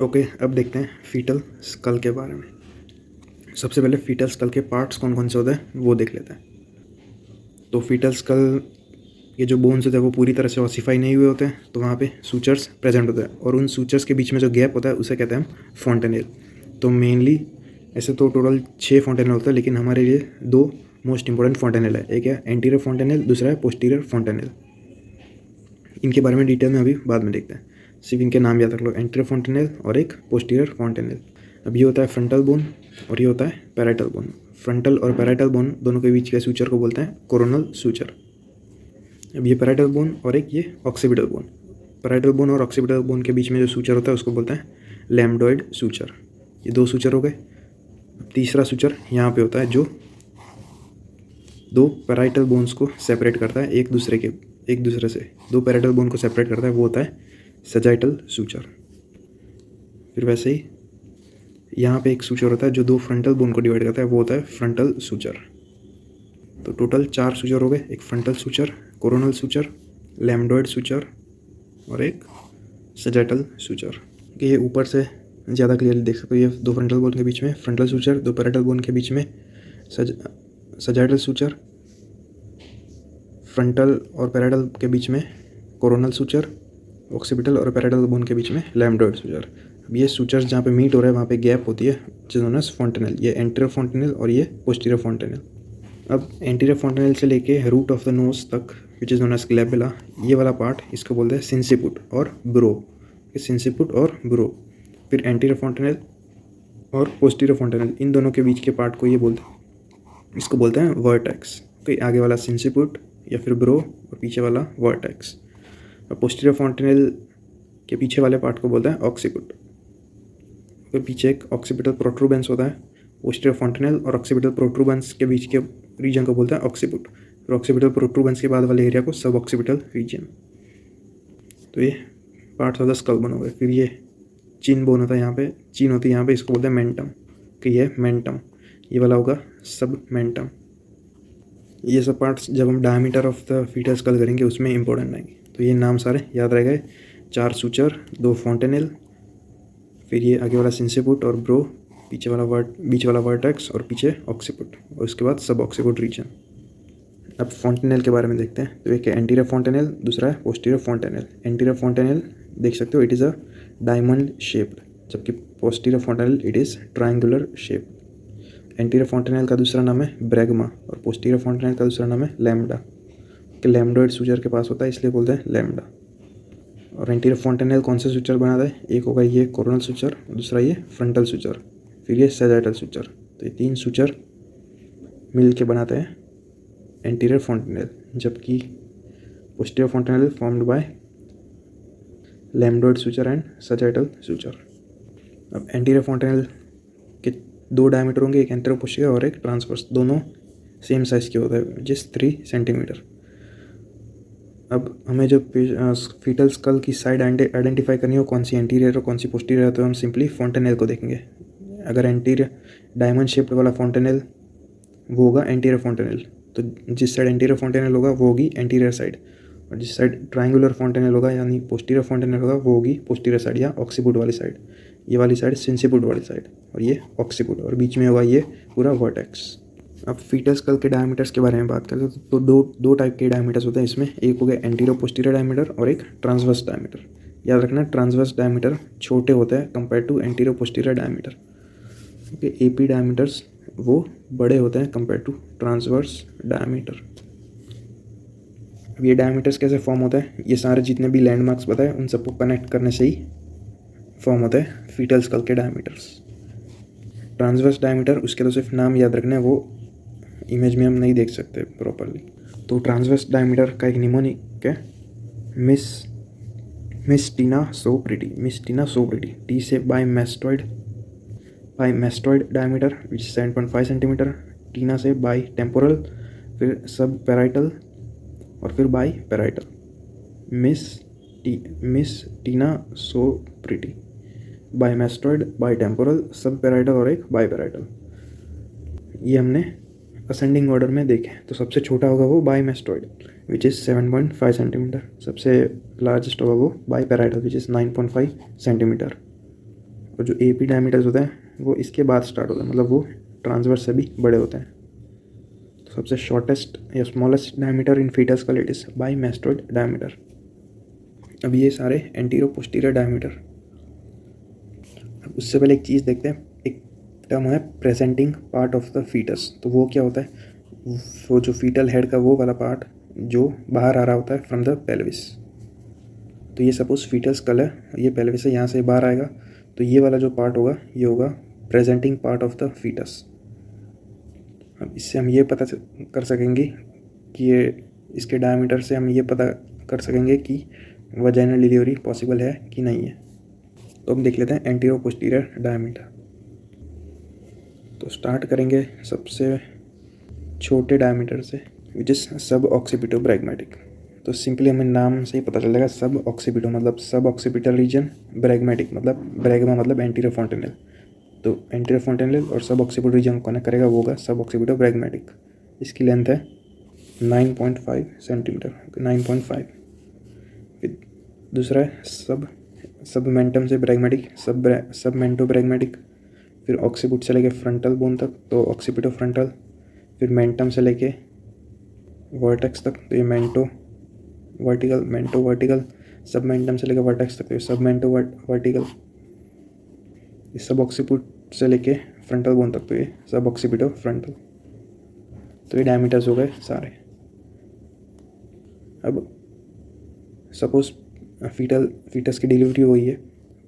Okay, अब देखते हैं फीटल स्कल के बारे में। सबसे पहले फीटल स्कल के पार्ट्स कौन कौन से होते हैं वो देख लेते हैं। तो फीटल स्कल ये जो बोन्स होते हैं वो पूरी तरह से ऑसिफाई नहीं हुए होते हैं, तो वहाँ पे सूचर्स प्रेजेंट होते हैं, और उन सूचर्स के बीच में जो गैप होता है उसे कहते हैं हम फॉन्टेनेल। तो मेनली ऐसे तो टोटल 6 फॉन्टेनेल होते हैं, लेकिन हमारे लिए 2 मोस्ट इंपॉर्टेंट फॉन्टेनेल है। एक है एंटीरियर फॉन्टेनेल, दूसरा है पोस्टीरियर फॉन्टेनेल। इनके बारे में डिटेल में अभी बाद में देखते हैं, सिर्फ इनके नाम याद रख लो, एंटीरियर फॉन्टेनेल और एक पोस्टीरियर फॉन्टेनेल। अब ये होता है फ्रंटल बोन और ये होता है पैराइटल बोन। फ्रंटल और पैराइटल बोन दोनों के बीच के सूचर को बोलते हैं कोरोनल सूचर। अब ये पैराइटल बोन और एक ये ऑक्सीपिटल बोन। पैराइटल बोन और ऑक्सीपिटल बोन के बीच में जो सूचर होता है उसको बोलते हैं लैम्डोइड सूचर। ये 2 सूचर हो गए। अब तीसरा सूचर यहाँ पे होता है जो 2 पैराइटल बोन्स को सेपरेट करता है एक दूसरे से 2 पैराइटल बोन को सेपरेट करता है, वो होता है सजाइटल सूचर। फिर वैसे ही यहाँ पे एक सूचर होता है जो 2 फ्रंटल बोन को डिवाइड करता है, वो होता है फ्रंटल सूचर। तो टोटल 4 सूचर हो गए, एक frontal suture, coronal suture, lambdoid suture और एक सजाइटल सूचर। ये ऊपर से ज़्यादा क्लियरली देख सकते हो, ये 2 फ्रंटल बोन के बीच में फ्रंटल सूचर, 2 पैराइटल बोन के बीच में सजाइटल सूचर, फ्रंटल और पैराइटल के बीच में कोरोनल सूचर, ऑक्सीपिटल और पैराइटल बोन के बीच में लैम्डोइड सूचर। अब ये सूचर्स जहाँ पे मीट हो रहा है वहाँ पे गैप होती है, जिन्होंने फॉन्टेनल, ये एंटीरियर फॉन्टेनल और ये पोस्टीरियर फॉन्टेनल। अब एंटीरियर फॉन्टेनल से लेके रूट ऑफ द नोज तक विच इज़ नोन एज ग्लैबुला, ये वाला पार्ट इसको बोलते हैं सिंसिपुट और ब्रो। सिंसिपुट और ब्रो। फिर एंटीरियर फॉन्टेनल और पोस्टीरियर फॉन्टेनल, इन दोनों के बीच के पार्ट को ये बोलते हैं, इसको बोलते हैं वर्टेक्स। ओके, आगे वाला सिंसिपुट या फिर ब्रो और पीछे वाला वर्टेक्स। और पोस्टीरियर फॉन्टेनल के पीछे वाले पार्ट को बोलते हैं ऑक्सीपुट। फिर पीछे एक ऑक्सीपिटल प्रोट्रूबेंस होता है। पोस्टीरियर फॉन्टेनल और ऑक्सीपिटल प्रोट्रूबेंस के बीच के रीजन को बोलते हैं ऑक्सीपुट। फिर ऑक्सीपिटल प्रोट्रूबेंस के बाद वाले एरिया को सब ऑक्सीपिटल रीजन। तो ये parts of the skull bone हो गए। फिर ये चिन बोन होता है, यहाँ पे चिन होती है यहाँ पे, इसको बोलते हैं मेंटम। कि ये मेंटम, ये वाला होगा सब मेंटम। ये सब पार्ट्स जब हम diameter of the fetal skull करेंगे उसमें इंपॉर्टेंट आएंगे। तो ये नाम सारे याद रह गए, 4 सूचर, 2 फॉन्टेनल, फिर ये आगे वाला सिंसिपुट और ब्रो, बीच वाला वर्टेक्स और पीछे ऑक्सीपुट, और उसके बाद सब ऑक्सीपुट रीजन। अब फॉन्टेनल के बारे में देखते हैं। तो एक है एंटीरियर फॉन्टेनल, दूसरा है पोस्टीरियर फॉन्टेनल। एंटीरियर फॉन्टेनल देख सकते हो, it is a diamond shaped, जबकि posterior fontanelle it is triangular shape. Anterior fontanelle का दूसरा नाम है ब्रैगमा और पोस्टीरियर फॉन्टेनल का दूसरा नाम है लैम्डा। कि लैम्डोइड सूचर के पास होता है इसलिए बोलते हैं लैम्डा। और एंटीरियर फॉन्टेनल कौन से सूचर बनाता है? एक होगा ये कोरोनल सूचर, दूसरा ये फ्रंटल सूचर, फिर ये सजाइटल सूचर। तो ये 3 सूचर मिल के बनाते हैं एंटीरियर फॉन्टेनल, जबकि posterior fontanelle formed by lambdoid suture and sagittal suture. अब एंटीरियर फॉन्टेनल के 2 डायमीटर होंगे, एक एंटीरियर पोस्टीरियर और एक ट्रांसवर्स, दोनों सेम साइज़ के होता है, जिस 3 सेंटीमीटर। अब हमें जो फीटल स्कल की साइड आइडेंटिफाई करनी हो, कौन सी एंटीरियर और कौन सी पोस्टीरियर है, तो हम सिंपली फॉन्टेनल को देखेंगे। अगर एंटीरियर डायमंड शेप्ड वाला फॉन्टेनल वो होगा एंटीरियर फॉन्टेनल, तो जिस साइड एंटीरियर फॉन्टेनल होगा वो होगी एंटीरियर साइड, और जिस साइड ट्रायंगुलर फॉन्टेनल होगा यानी पोस्टीरियर फॉन्टेनल होगा वो होगी पोस्टीरियर साइड या ऑक्सीपुट वाली साइड। ये वाली साइड सिंसिपुट वाली साइड और ये ऑक्सीपुट, और बीच में होगा ये पूरा वर्टेक्स। अब फीटल स्कल के डायमीटर्स के बारे में बात करें तो दो टाइप के डायमीटर्स होते हैं इसमें। एक हो गया एंटीरियर पोस्टीरियर डायमीटर और एक ट्रांसवर्स डायमीटर। याद रखना, ट्रांसवर्स डायमीटर छोटे होते हैं compare to anterior posterior diameter. Okay, AP diameters वो बड़े होते हैं कंपेयर टू ट्रांसवर्स डायमीटर। अब ये डायमीटर्स कैसे फॉर्म होता है? ये सारे जितने भी लैंडमार्क्स बताए उन सबको कनेक्ट करने से ही फॉर्म होता है फीटल स्कल के डायमीटर्स। ट्रांसवर्स डायमीटर, उसके तो सिर्फ नाम याद रखना है, वो इमेज में हम नहीं देख सकते प्रॉपरली। तो ट्रांसवर्स डायमीटर का एक निमोनिक है miss Tina so pretty. T से bi mastoid diameter which 7.5 centimetre. Tina से बाई टेम्पोरल, फिर सब पैराइटल और फिर bi parietal. Miss Tina so pretty, bi mastoid, bi temporal, sub parietal और एक बाई पैराइटल। ये हमने असेंडिंग ऑर्डर में देखें। तो सबसे छोटा होगा वो by mastoid which is 7.5 centimetre. सबसे लार्जेस्ट होगा वो by parietal which is 9.5 centimetre. और जो AP डायमीटर्स होते हैं वो इसके बाद स्टार्ट होता है, मतलब वो ट्रांसवर्स से भी बड़े होते हैं। तो सबसे शॉर्टेस्ट या स्मॉलेस्ट डायमीटर इन फीटस का इज बाइमेस्टोइड डायमीटर। अब ये सारे एंटीरो पोस्टीरियर डायमीटर। अब उससे पहले एक चीज़ देखते हैं, एक टर्म है presenting part of the fetus. तो वो क्या होता है, वो जो फीटल हेड का वो वाला पार्ट जो बाहर आ रहा होता है फ्रॉम द पेल्विस। तो ये सपोज फीटल स्कल है, ये पेल्विस है, यहाँ से बाहर आएगा, तो ये वाला जो पार्ट होगा ये होगा presenting part of the fetus. अब इससे हम ये पता कर सकेंगे कि ये इसके डायमीटर से हम ये पता कर सकेंगे कि वजाइनल डिलीवरी पॉसिबल है कि नहीं है। तो हम देख लेते हैं एंटीरो पोस्टीरियर डायमीटर। तो स्टार्ट करेंगे सबसे छोटे डायमीटर से, विच इज़ सब ऑक्सीपिटो ब्रैग्मेटिक। तो सिंपली हमें नाम से ही पता चलेगा, सब ऑक्सीपिटो मतलब सब ऑक्सीपिटल रीजन, ब्रैग्मेटिक मतलब ब्रैग्मा मतलब एंटीरो फॉन्टेनल। तो एंटीरो फॉन्टेनल और सब ऑक्सीपिटो रीजन को कनेक्ट करेगा वो होगा सब ऑक्सीपिटो ब्रैग्मेटिक। इसकी लेंथ है 9.5 सेंटीमीटर, 9.5। फिर दूसरा है सबमेंटम से ब्रैग्मेटिक, सबमेंटो ब्रैग्मेटिक। फिर ऑक्सीपिट से लेके फ्रंटल बोन तक तो ऑक्सीपिटो फ्रंटल। फिर मेंटम से लेके वर्टेक्स तक तो ये मेंटो वर्टिकल। सबमेंटम से लेके वर्टेक्स तक तो ये सबमेंटो वर्टिकल। इस सब ऑक्सीपिट से लेके फ्रंटल बोन तक तो ये सब ऑक्सीपिटो फ्रंटल। तो ये डायमीटर्स हो गए सारे। अब सपोज फीटस की डिलीवरी हुई है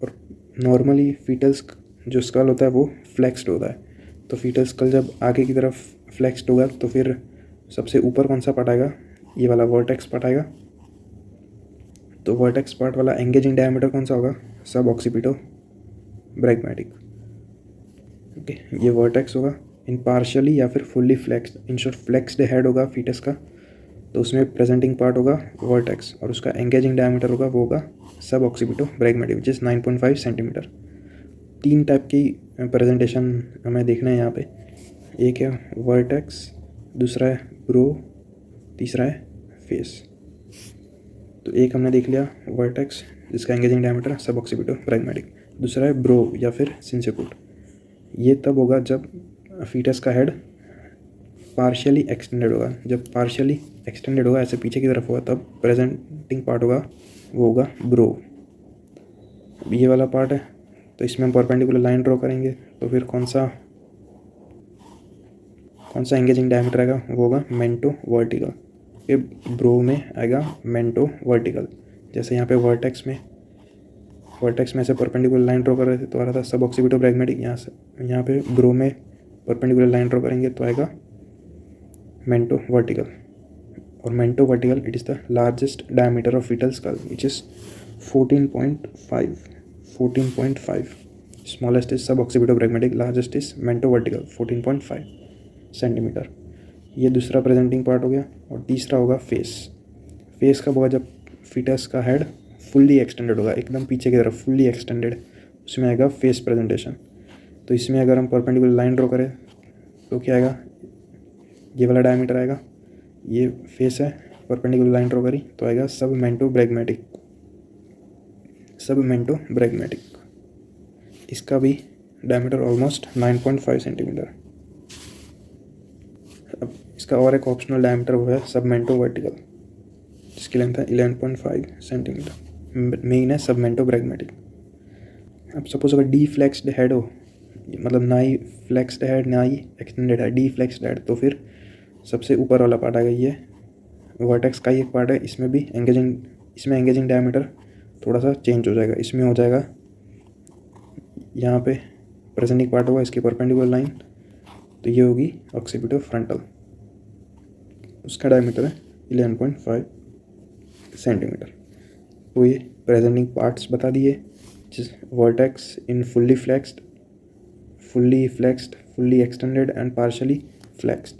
और नॉर्मली फीटस जो स्कल होता है वो फ्लेक्स्ड होता है। तो फीटस स्कल जब आगे की तरफ फ्लेक्स्ड होगा तो फिर सबसे ऊपर कौन सा पार्ट आएगा, ये वाला वर्टेक्स पार्ट आएगा। तो वर्टेक्स पार्ट वाला एंगेजिंग डायमीटर कौन सा होगा, सब ऑक्सीपिटो ब्रैग्मेटिक। ओके, ये वर्टेक्स होगा इन पार्शियली या फिर fully flexed. In short flexed head होगा फीटस का, तो उसमें प्रेजेंटिंग पार्ट होगा वर्टेक्स और उसका एंगेजिंग डायमीटर होगा वो होगा sub occipito bregmatic, which is 9.5 centimetre. 3 type की प्रेजेंटेशन हमें देखना है यहाँ पे। एक है वर्टेक्स, दूसरा है ब्रो, तीसरा है फेस। तो एक हमने देख लिया वर्टेक्स जिसका एंगेजिंग डायमीटर सब ऑक्सीपिटो ब्रैग्मेटिक। दूसरा है ब्रो या फिर सिंसिपुट। ये तब होगा जब फीटस का हेड पार्शियली एक्सटेंडेड होगा। जब पार्शियली एक्सटेंडेड होगा ऐसे पीछे की तरफ होगा तब प्रेजेंटिंग पार्ट होगा वो होगा ब्रो। ये वाला पार्ट है तो इसमें हम परपेंडिकुलर लाइन ड्रॉ करेंगे, तो फिर कौन सा एंगेजिंग डायमीटर आएगा वो होगा मेंटो वर्टिकल। ये ब्रो में आएगा मेंटो वर्टिकल। जैसे यहाँ पे वर्टेक्स में से परपेंडिकुलर लाइन ड्रॉ कर रहे थे तो आ रहा था सब ऑक्सीपिटो ब्रैग्मेटिक। यहाँ पे ब्रो में परपेंडिकुलर लाइन ड्रॉ करेंगे तो आएगा मेंटो वर्टिकल। और mento vertical it is the largest diameter of fetal skull which is 14.5। Smallest is sub occipito bregmatic, largest is mento vertical 14.5 centimetre. ये दूसरा प्रेजेंटिंग पार्ट हो गया। और तीसरा होगा फेस कब होगा, जब फीटस का हेड फुल्ली एक्सटेंडेड होगा, एकदम पीछे की तरफ फुल्ली एक्सटेंडेड, उसमें आएगा फेस प्रेजेंटेशन। तो इसमें अगर हम परपेंडिकुलर लाइन ड्रॉ करें तो क्या आएगा, ये वाला डायमीटर आएगा, ये फेस है, परपेंडिकुलर लाइन ड्रॉ करी तो आएगा सबमेंटो ब्रैग्मेटिक। इसका भी डायमीटर ऑलमोस्ट 9.5 सेंटीमीटर। अब इसका और एक ऑप्शनल डायमीटर वो है सबमेंटो वर्टिकल, जिसकी लेंथ है 11.5 सेंटीमीटर। मेन है सबमेंटो ब्रैग्मेटिक। अब सपोज अगर डी फ्लेक्स्ड हेड हो, मतलब ना ही फ्लेक्स्ड हेड ना ही एक्सटेंडेड है, डी फ्लेक्स्ड हेड, तो फिर सबसे ऊपर वाला पार्ट आएगा ये वर्टेक्स का ही एक पार्ट है। इसमें एंगेजिंग डायमीटर थोड़ा सा चेंज हो जाएगा। इसमें हो जाएगा यहाँ पे प्रेजेंटिंग पार्ट होगा इसकी परपेंडिकुलर लाइन, तो ये होगी ऑक्सीपिटो फ्रंटल, उसका डायमीटर है 11.5 सेंटीमीटर। तो ये प्रेजेंटिंग पार्ट्स बता दिए, जिस vertex in fully flexed, fully extended and partially flexed.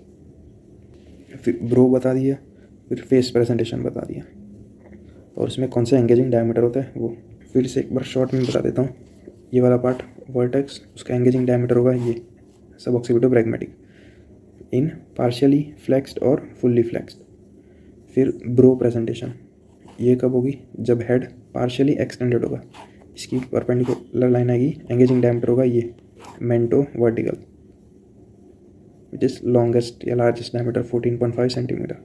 फिर ब्रो बता दिया, फिर फेस प्रेजेंटेशन बता दिया और उसमें कौन सा एंगेजिंग डायमीटर होता है वो फिर से एक बार शॉर्ट में बता देता हूँ। ये वाला पार्ट वर्टेक्स, उसका एंगेजिंग डायमीटर होगा ये सब ऑक्सीपिटो ब्रैग्मेटिक इन पार्शियली फ्लेक्स्ड और फुल्ली फ्लेक्स्ड। फिर ब्रो प्रेजेंटेशन, ये कब होगी, जब हेड पार्शियली एक्सटेंडेड होगा, इसकी परपेंडिकुलर लाइन आएगी, एंगेजिंग डायमीटर होगा ये मेंटो वर्टिकल विच इज़ लॉन्गेस्ट या लार्जेस्ट डायमीटर 14.5 सेंटीमीटर।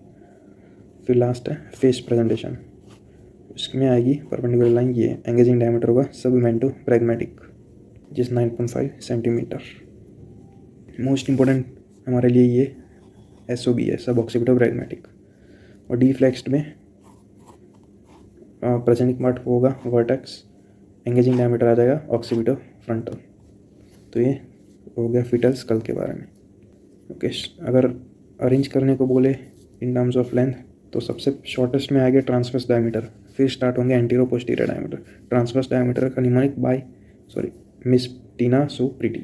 फिर लास्ट है फेस प्रेजेंटेशन, इसमें आएगी परपेंडिकुलर लाइन ये एंगेजिंग डायमीटर होगा सब मेंटो प्रैग्मेटिक जिस 9.5 सेंटीमीटर। मोस्ट इंपॉर्टेंट हमारे लिए ये SOB है, सब ऑक्सीपिटो प्रैग्मेटिक। और डी फ्लेक्स्ड में प्रेजेंटिंग पार्ट होगा वर्टेक्स, एंगेजिंग डायमीटर आ जाएगा ऑक्सीपिटो फ्रंटल। तो ये हो गया फीटल स्कल के बारे में। ओके, अगर अरेंज करने को बोले इन टर्म्स ऑफ लेंथ तो सबसे शॉर्टेस्ट में आएगा ट्रांसवर्स डायमीटर, फिर स्टार्ट होंगे antero posterior diameter. Transverse diameter का mnemonic miss Tina so pretty,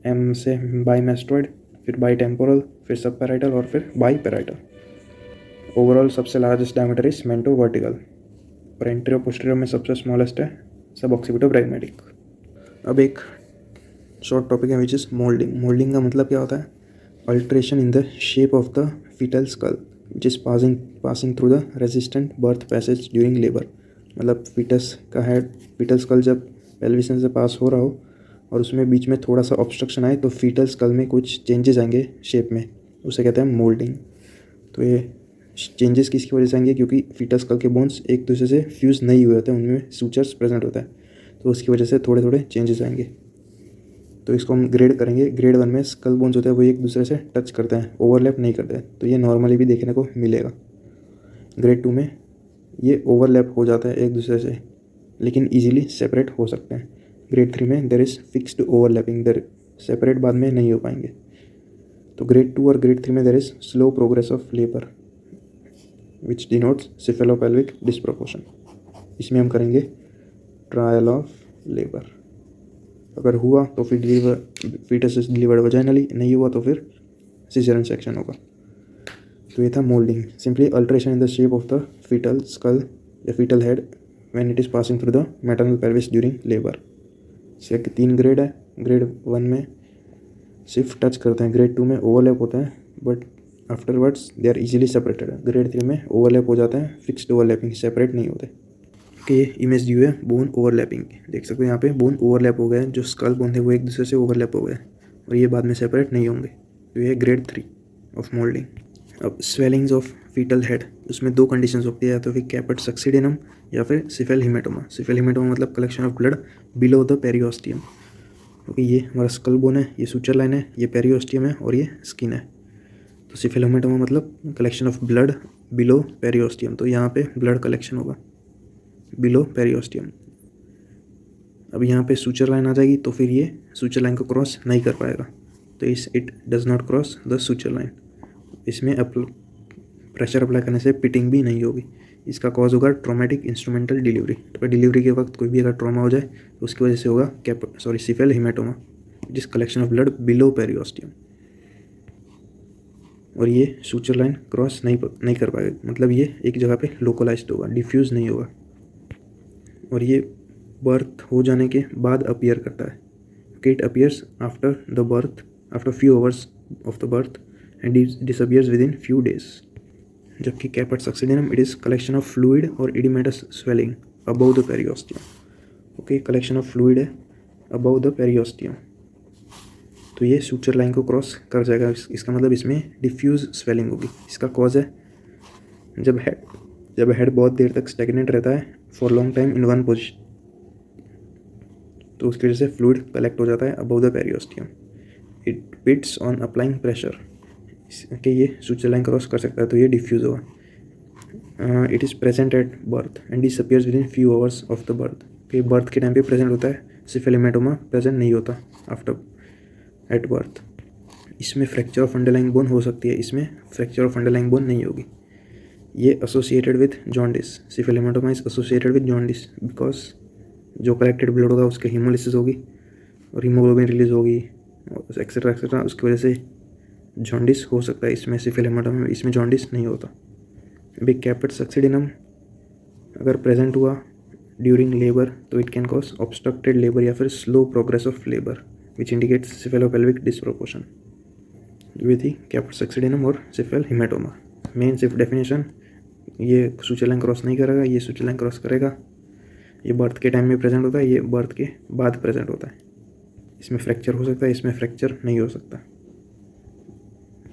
M से बाई मेस्ट्रॉइड, फिर बाई टेम्पोरल, फिर सब पैराइटल और फिर बाई पैराइटल। ओवरऑल सबसे largest diameter is mento vertical और एंटीरो पोस्टीरियर में सबसे स्मॉलेस्ट है सब ऑक्सीपिटो प्रैग्मेटिक। अब एक शॉर्ट टॉपिक है विच इज़ मोल्डिंग। मोल्डिंग का मतलब क्या होता है? Alteration in the shape of the fetal skull which is passing through the resistant birth passage during labour. मतलब फीटस का हेड, फीटल स्कल जब पेल्विस से पास हो रहा हो और उसमें बीच में थोड़ा सा ऑब्स्ट्रक्शन आए तो फीटल स्कल में कुछ चेंजेस आएंगे शेप में, उसे कहते हैं मोल्डिंग। तो ये चेंजेस किसकी वजह से आएंगे? क्योंकि फीटल स्कल के बोन्स एक दूसरे से फ्यूज़ नहीं हुए होते, उनमें सूचर्स प्रेजेंट होता है, तो उसकी वजह से थोड़े थोड़े चेंजेस आएंगे। तो इसको हम ग्रेड करेंगे। ग्रेड 1 में स्कल बोन्स होते हैं वो एक दूसरे से टच करते हैं, ओवरलैप नहीं करते हैं, तो ये नॉर्मली भी देखने को मिलेगा। ग्रेड 2 में ये ओवरलैप हो जाता है एक दूसरे से लेकिन ईजिली सेपरेट हो सकते हैं। ग्रेड 3 में there is fixed overlapping, there separate बाद में नहीं हो पाएंगे। तो ग्रेड 2 और ग्रेड 3 में there is slow progress of labour which denotes cephalopelvic disproportion. इसमें हम करेंगे ट्रायल ऑफ लेबर। अगर हुआ तो फिर फीटस इज डिलीवर्ड वजाइनली, नहीं हुआ तो फिर सिजेरियन सेक्शन होगा। तो ये था moulding, simply alteration in the shape of the fetal skull या fetal head when it is passing through the maternal pelvis during labour. इसके 3 ग्रेड है। ग्रेड 1 में सिर्फ टच करते हैं, ग्रेड 2 में ओवरलैप होता है but afterwards they are easily separated. Grade 3 में ओवरलैप हो जाते हैं, फिक्स्ड ओवरलैपिंग, सेपरेट नहीं होते। कि ये इमेज दी हुई है बोन ओवरलैपिंग, देख सकते हो यहाँ पे बोन ओवरलैप हो गए, जो स्कल बोन थे वो एक दूसरे से ओवरलैप हो गए और ये बाद में सेपरेट नहीं होंगे। तो ये ग्रेड 3 ऑफ मोल्डिंग। अब स्वेलिंग्स ऑफ फीटल हेड, उसमें 2 कंडीशंस होती है, या तो फिर कैपेट सक्सीडेनम या फिर सिफेल हिमेटोमा। सिफेल हिमेटोमा मतलब collection of blood below the periosteum. क्योंकि ये हमारा स्कल बोन है, ये सूचर लाइन है, ये पेरियोस्टियम है और ये स्किन है। तो सिफेल हिमेटोमा मतलब collection of blood below periosteum, तो यहाँ पे ब्लड कलेक्शन होगा बिलो पेरियोस्टियम। अब यहाँ पे सूचर लाइन आ जाएगी तो फिर ये सूचर लाइन को क्रॉस नहीं कर पाएगा, तो it does not cross the suture line. इसमें प्रेशर अप्लाई करने से पिटिंग भी नहीं होगी। इसका कॉज होगा ट्रोमेटिक इंस्ट्रूमेंटल डिलीवरी। तो डिलीवरी के वक्त कोई भी अगर ट्रॉमा हो जाए तो उसकी वजह से होगा सिफेल हिमेटोमा जिस collection of blood below periosteum. और ये सूचर लाइन क्रॉस नहीं कर पाएगा, मतलब ये एक जगह पे लोकलाइज्ड होगा, डिफ्यूज़ नहीं होगा। और ये बर्थ हो जाने के बाद अपीयर करता है। It appears after the birth, after few hours of the birth and disappears within few days. जबकि caput succedaneum it is collection of fluid और oedematous swelling above the periosteum. Okay, collection of fluid है above the periosteum, तो ये suture line को cross कर जाएगा। इसका मतलब इसमें डिफ्यूज स्वेलिंग होगी। इसका कॉज है जब हेड बहुत देर तक स्टेगनेंट रहता है for long time in one position, तो उसकी वजह से फ्लूइड कलेक्ट हो जाता है above the periosteum. It pits on applying pressure, कि ये सूचर लाइन क्रॉस कर सकता है, तो ये डिफ्यूज होगा। It is present at birth and disappears within few hours of the birth, कि बर्थ के टाइम पे प्रेजेंट होता है, सिफेल हिमेटोमा प्रेजेंट नहीं होता आफ्टर एट बर्थ। इसमें फ्रैक्चर ऑफ अंडरलाइंग बोन हो सकती है, इसमें फ्रैक्चर ऑफ अंडरलाइंग बोन नहीं होगी। ये associated with jaundice, cephal haematoma is associated with jaundice because जो कलेक्टेड ब्लड होगा उसके हीमोलिसिस होगी और हीमोग्लोबिन रिलीज होगी एक्सेट्रा एक्सेट्रा, उसकी वजह से जॉन्डिस हो सकता है। इसमें सिफेल हिमेटोमा में इसमें जॉन्डिस नहीं होता। बिग कैपेट सक्सीडेनम अगर प्रेजेंट हुआ ड्यूरिंग लेबर तो it can cause obstructed labour या फिर slow progress of labour which indicates cephalopelvic disproportion. ये थी कैपेट सक्सीडेनम और सिफेल हिमेटोमा। मेन सिर्फ डेफिनेशन, ये सूचर लाइन क्रॉस नहीं करेगा, ये सूचर लाइन क्रॉस करेगा। ये बर्थ के टाइम में प्रेजेंट होता है, ये बर्थ के बाद प्रेजेंट होता है। इसमें फ्रैक्चर हो सकता है, इसमें फ्रैक्चर नहीं हो सकता।